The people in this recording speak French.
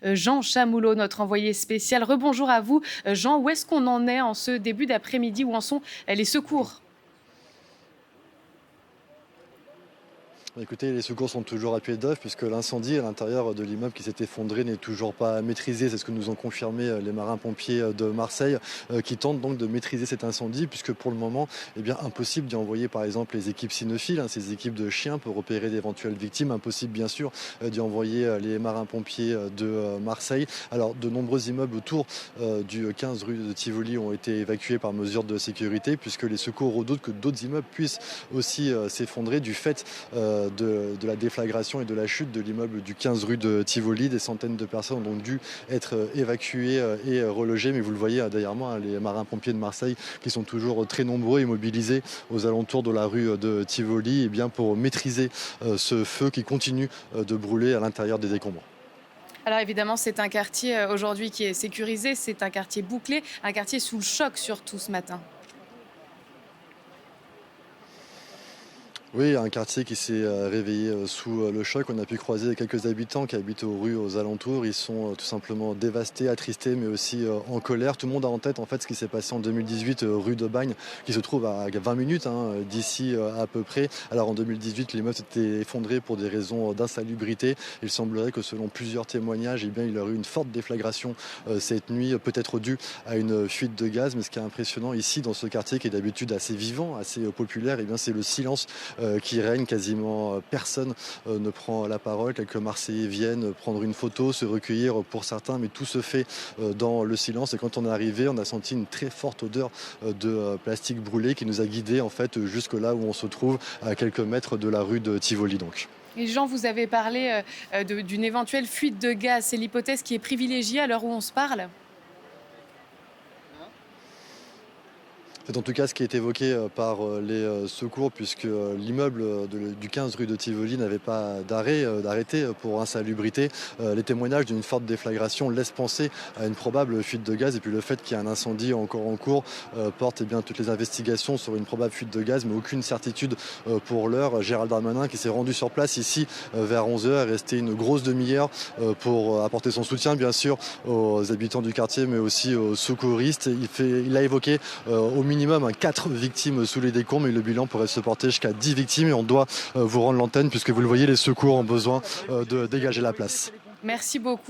Jean Chamoulot, notre envoyé spécial. Rebonjour à vous. Jean, où est-ce qu'on en est en ce début d'après-midi? Où en sont les secours? Écoutez, les secours sont toujours à pied d'œuvre puisque l'incendie à l'intérieur de l'immeuble qui s'est effondré n'est toujours pas maîtrisé. C'est ce que nous ont confirmé les marins-pompiers de Marseille qui tentent donc de maîtriser cet incendie puisque pour le moment, eh bien, impossible d'y envoyer par exemple les équipes cynophiles, ces équipes de chiens pour repérer d'éventuelles victimes. Impossible bien sûr d'y envoyer les marins-pompiers de Marseille. Alors de nombreux immeubles autour du 15 rue de Tivoli ont été évacués par mesure de sécurité puisque les secours redoutent que d'autres immeubles puissent aussi s'effondrer du fait de la déflagration et de la chute de l'immeuble du 15 rue de Tivoli. Des centaines de personnes ont donc dû être évacuées et relogées. Mais vous le voyez derrière moi, les marins-pompiers de Marseille qui sont toujours très nombreux et mobilisés aux alentours de la rue de Tivoli et bien pour maîtriser ce feu qui continue de brûler à l'intérieur des décombres. Alors évidemment, c'est un quartier aujourd'hui qui est sécurisé, c'est un quartier bouclé, un quartier sous le choc surtout ce matin. Oui, un quartier qui s'est réveillé sous le choc. On a pu croiser quelques habitants qui habitent aux rues aux alentours. Ils sont tout simplement dévastés, attristés, mais aussi en colère. Tout le monde a en tête en fait ce qui s'est passé en 2018 rue de Bagne, qui se trouve à 20 minutes d'ici à peu près. Alors en 2018, l'immeuble s'était effondré pour des raisons d'insalubrité. Il semblerait que selon plusieurs témoignages, eh bien, il y aurait eu une forte déflagration cette nuit, peut-être due à une fuite de gaz. Mais ce qui est impressionnant ici dans ce quartier, qui est d'habitude assez vivant, assez populaire, eh bien, c'est le silence qui règne. Quasiment personne ne prend la parole. Quelques Marseillais viennent prendre une photo, se recueillir pour certains, mais tout se fait dans le silence. Et quand on est arrivé, on a senti une très forte odeur de plastique brûlé qui nous a guidés en fait jusque là où on se trouve, à quelques mètres de la rue de Tivoli donc. Et Jean, vous avez parlé d'une éventuelle fuite de gaz. C'est l'hypothèse qui est privilégiée à l'heure où on se parle? C'est en tout cas ce qui est évoqué par les secours, puisque l'immeuble du 15 rue de Tivoli n'avait pas d'arrêté pour insalubrité. Les témoignages d'une forte déflagration laissent penser à une probable fuite de gaz. Et puis le fait qu'il y ait un incendie encore en cours porte bien toutes les investigations sur une probable fuite de gaz, mais aucune certitude pour l'heure. Gérald Darmanin qui s'est rendu sur place ici vers 11h est resté une grosse demi-heure pour apporter son soutien bien sûr aux habitants du quartier, mais aussi aux secouristes. Il a évoqué au minimum 4 victimes sous les décombres, mais le bilan pourrait se porter jusqu'à 10 victimes et on doit vous rendre l'antenne puisque vous le voyez, les secours ont besoin de dégager la place. Merci beaucoup.